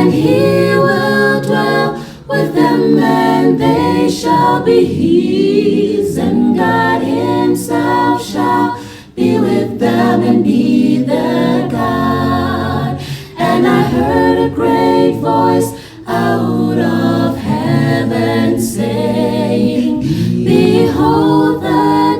and he will dwell with them, and they shall be his, and God himself shall be with them and be their God. And I heard a great voice out of heaven saying, Behold, the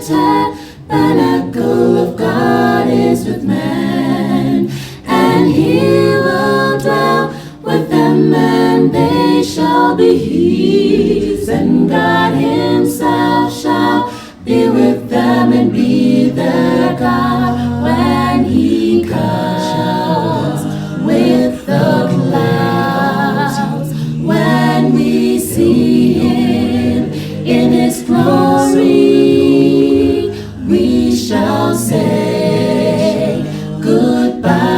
tabernacle of God is with men, and he will dwell with them, and they shall be his, and God himself shall be with them and be their God. When he comes with the clouds, when we see him in his glory, we shall say goodbye.